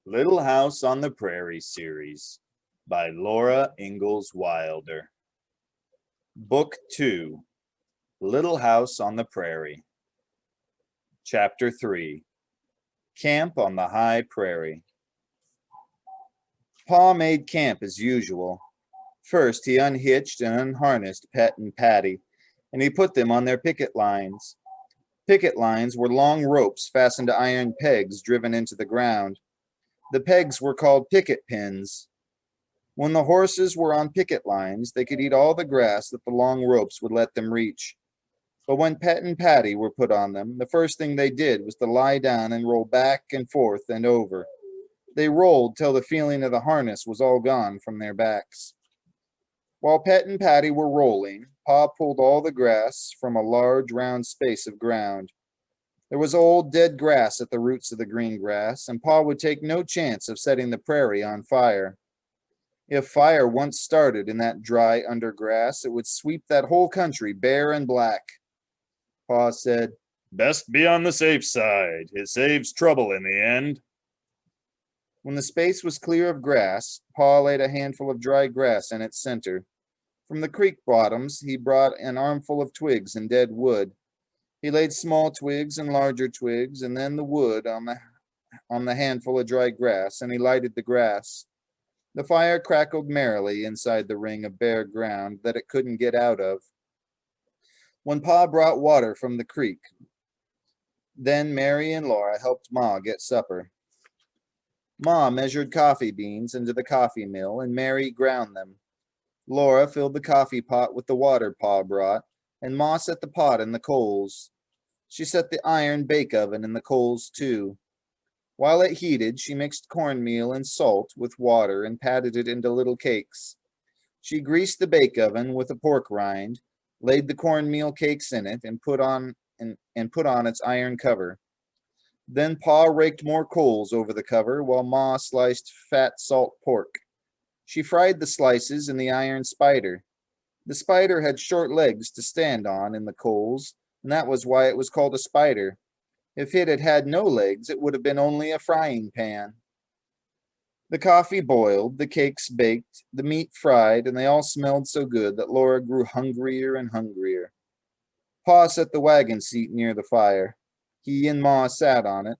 Little House on the Prairie series by Laura Ingalls Wilder. Book 2, Little House on the Prairie. Chapter 3, Camp on the High Prairie. Pa made camp as usual. First, he unhitched and unharnessed Pet and Patty, and he put them on their picket lines. Picket lines were long ropes fastened to iron pegs driven into the ground. The pegs were called picket pins. When the horses were on picket lines, they could eat all the grass that the long ropes would let them reach. But when Pet and Patty were put on them, the first thing they did was to lie down and roll back and forth and over. They rolled till the feeling of the harness was all gone from their backs. While Pet and Patty were rolling, Pa pulled all the grass from a large round space of ground. There was old dead grass at the roots of the green grass, and Pa would take no chance of setting the prairie on fire. If fire once started in that dry undergrass, it would sweep that whole country bare and black. Pa said, "Best be on the safe side. It saves trouble in the end." When the space was clear of grass, Pa laid a handful of dry grass in its center. From the creek bottoms, he brought an armful of twigs and dead wood. He laid small twigs and larger twigs, and then the wood on the handful of dry grass, and he lighted the grass. The fire crackled merrily inside the ring of bare ground that it couldn't get out of. When Pa brought water from the creek, then Mary and Laura helped Ma get supper. Ma measured coffee beans into the coffee mill, and Mary ground them. Laura filled the coffee pot with the water Pa brought, and Ma set the pot in the coals. She set the iron bake oven in the coals too. While it heated, she mixed cornmeal and salt with water and patted it into little cakes. She greased the bake oven with a pork rind, laid the cornmeal cakes in it, and put on its iron cover. Then Pa raked more coals over the cover while Ma sliced fat salt pork. She fried the slices in the iron spider. The spider had short legs to stand on in the coals, and that was why it was called a spider. If it had had no legs, it would have been only a frying pan. The coffee boiled, the cakes baked, the meat fried, and they all smelled so good that Laura grew hungrier and hungrier. Pa set the wagon seat near the fire. He and Ma sat on it.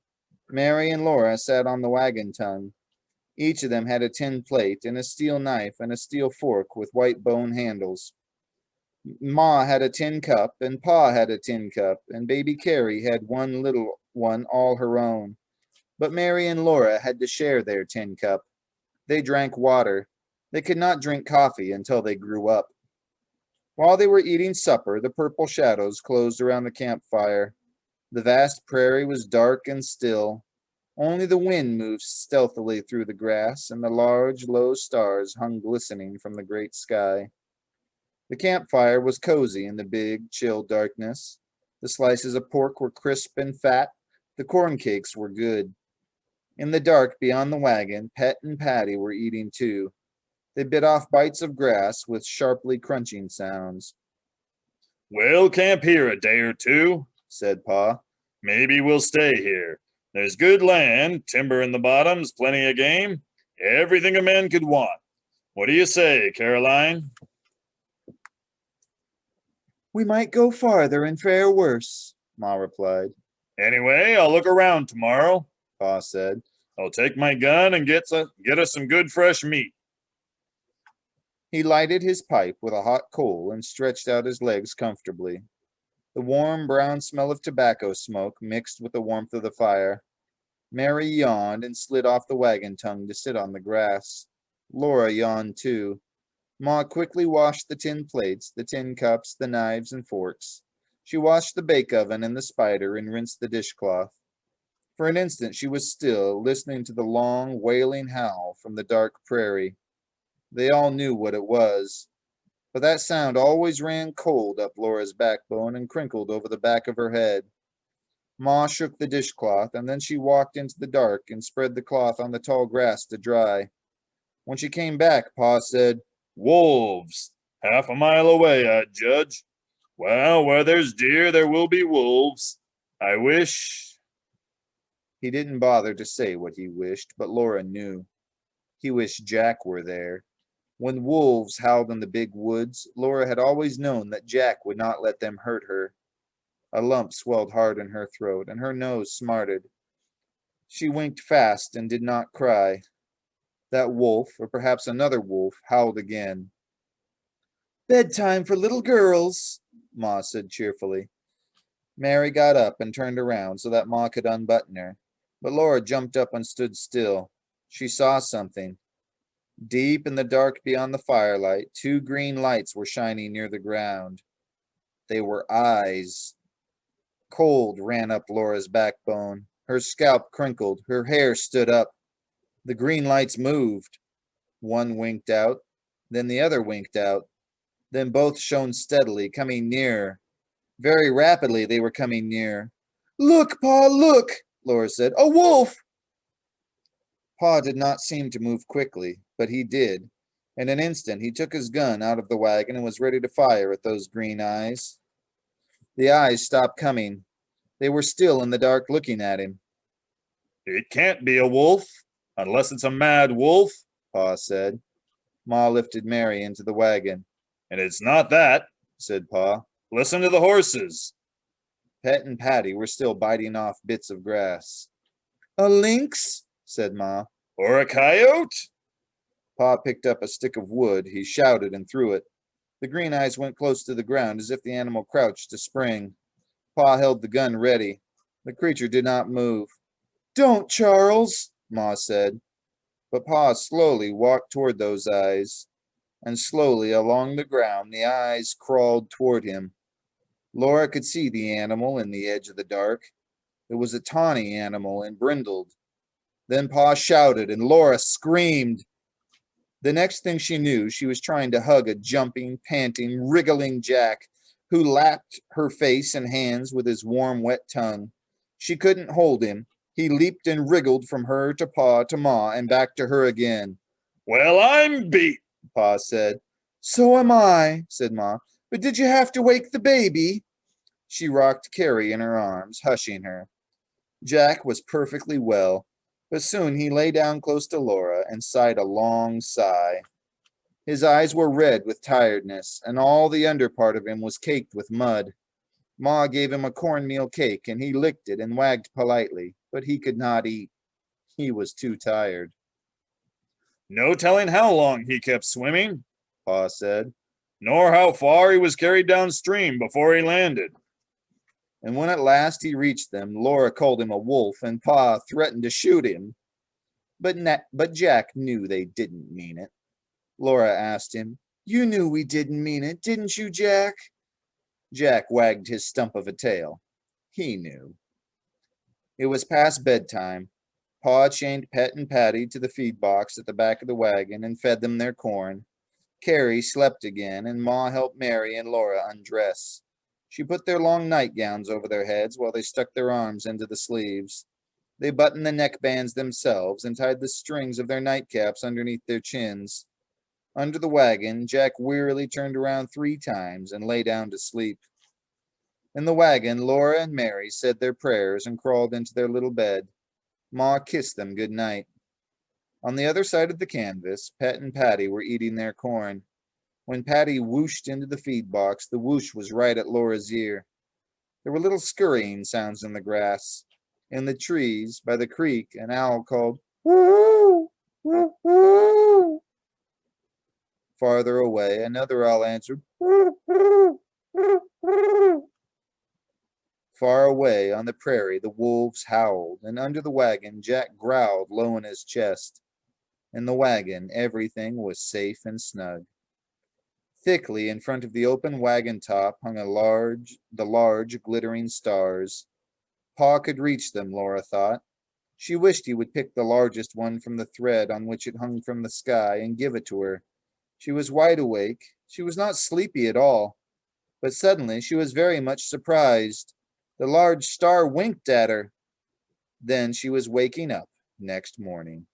Mary and Laura sat on the wagon tongue. Each of them had a tin plate and a steel knife and a steel fork with white bone handles. Ma had a tin cup, and Pa had a tin cup, and baby Carrie had one little one all her own. But Mary and Laura had to share their tin cup. They drank water. They could not drink coffee until they grew up. While they were eating supper, the purple shadows closed around the campfire. The vast prairie was dark and still. Only the wind moved stealthily through the grass, and the large, low stars hung glistening from the great sky. The campfire was cozy in the big, chill darkness. The slices of pork were crisp and fat. The corn cakes were good. In the dark beyond the wagon, Pet and Patty were eating too. They bit off bites of grass with sharply crunching sounds. "We'll camp here a day or two," said Pa. "Maybe we'll stay here. There's good land, timber in the bottoms, plenty of game, everything a man could want. What do you say, Caroline?" "We might go farther and fare worse," Ma replied. "Anyway, I'll look around tomorrow," Pa said. "I'll take my gun and get us some good fresh meat." He lighted his pipe with a hot coal and stretched out his legs comfortably. The warm brown smell of tobacco smoke mixed with the warmth of the fire. Mary yawned and slid off the wagon tongue to sit on the grass. Laura yawned too. Ma quickly washed the tin plates, the tin cups, the knives and forks. She washed the bake oven and the spider and rinsed the dishcloth. For an instant she was still, listening to the long, wailing howl from the dark prairie. They all knew what it was, but that sound always ran cold up Laura's backbone and crinkled over the back of her head. Ma shook the dishcloth, and then she walked into the dark and spread the cloth on the tall grass to dry. When she came back, Pa said, "Wolves. Half a mile away, I'd judge. Well, where there's deer, there will be wolves. I wish..." He didn't bother to say what he wished, but Laura knew. He wished Jack were there. When wolves howled in the big woods, Laura had always known that Jack would not let them hurt her. A lump swelled hard in her throat, and her nose smarted. She winked fast and did not cry. That wolf, or perhaps another wolf, howled again. "Bedtime for little girls," Ma said cheerfully. Mary got up and turned around so that Ma could unbutton her, but Laura jumped up and stood still. She saw something. Deep in the dark beyond the firelight, two green lights were shining near the ground. They were eyes. Cold ran up Laura's backbone. Her scalp crinkled. Her hair stood up. The green lights moved. One winked out. Then the other winked out. Then both shone steadily, coming nearer. Very rapidly they were coming near. "Look, Pa, look," Laura said. "A wolf!" Pa did not seem to move quickly, but he did. In an instant he took his gun out of the wagon and was ready to fire at those green eyes. The eyes stopped coming. They were still in the dark looking at him. "It can't be a wolf, unless it's a mad wolf," Pa said. Ma lifted Mary into the wagon. "And it's not that," said Pa. "Listen to the horses." Pet and Patty were still biting off bits of grass. "A lynx?" said Ma. "Or a coyote?" Pa picked up a stick of wood. He shouted and threw it. The green eyes went close to the ground as if the animal crouched to spring. Pa held the gun ready. The creature did not move. "Don't, Charles," Ma said. But Pa slowly walked toward those eyes, and slowly along the ground the eyes crawled toward him. Laura could see the animal in the edge of the dark. It was a tawny animal and brindled. Then Pa shouted and Laura screamed. The next thing she knew, she was trying to hug a jumping, panting, wriggling Jack who lapped her face and hands with his warm, wet tongue. She couldn't hold him. He leaped and wriggled from her to Pa to Ma and back to her again. "Well, I'm beat," Pa said. "So am I," said Ma. "But did you have to wake the baby?" She rocked Carrie in her arms, hushing her. Jack was perfectly well, but soon he lay down close to Laura and sighed a long sigh. His eyes were red with tiredness, and all the under part of him was caked with mud. Ma gave him a cornmeal cake, and he licked it and wagged politely, but he could not eat. He was too tired. "No telling how long he kept swimming," Pa said. "nor how far he was carried downstream before he landed." And when at last he reached them, Laura called him a wolf, and Pa threatened to shoot him. But Jack knew they didn't mean it. Laura asked him, "You knew we didn't mean it, didn't you, Jack?" Jack wagged his stump of a tail. He knew. It was past bedtime. Pa chained Pet and Patty to the feed box at the back of the wagon and fed them their corn. Carrie slept again, and Ma helped Mary and Laura undress. She put their long nightgowns over their heads while they stuck their arms into the sleeves. They buttoned the neckbands themselves and tied the strings of their nightcaps underneath their chins. Under the wagon, Jack wearily turned around 3 times and lay down to sleep. In the wagon, Laura and Mary said their prayers and crawled into their little bed. Ma kissed them good night. On the other side of the canvas, Pet and Patty were eating their corn. When Patty whooshed into the feed box, the whoosh was right at Laura's ear. There were little scurrying sounds in the grass. In the trees, by the creek, an owl called, "Woo! Woo! Woo!" Farther away, another owl answered, "Woo! Woo! Woo! Woo!" Far away on the prairie, the wolves howled, and under the wagon, Jack growled low in his chest. In the wagon, everything was safe and snug. Thickly in front of the open wagon top hung the large glittering stars. Pa could reach them, Laura thought. She wished he would pick the largest one from the thread on which it hung from the sky and give it to her. She was wide awake. She was not sleepy at all. But suddenly she was very much surprised. The large star winked at her. Then she was waking up next morning.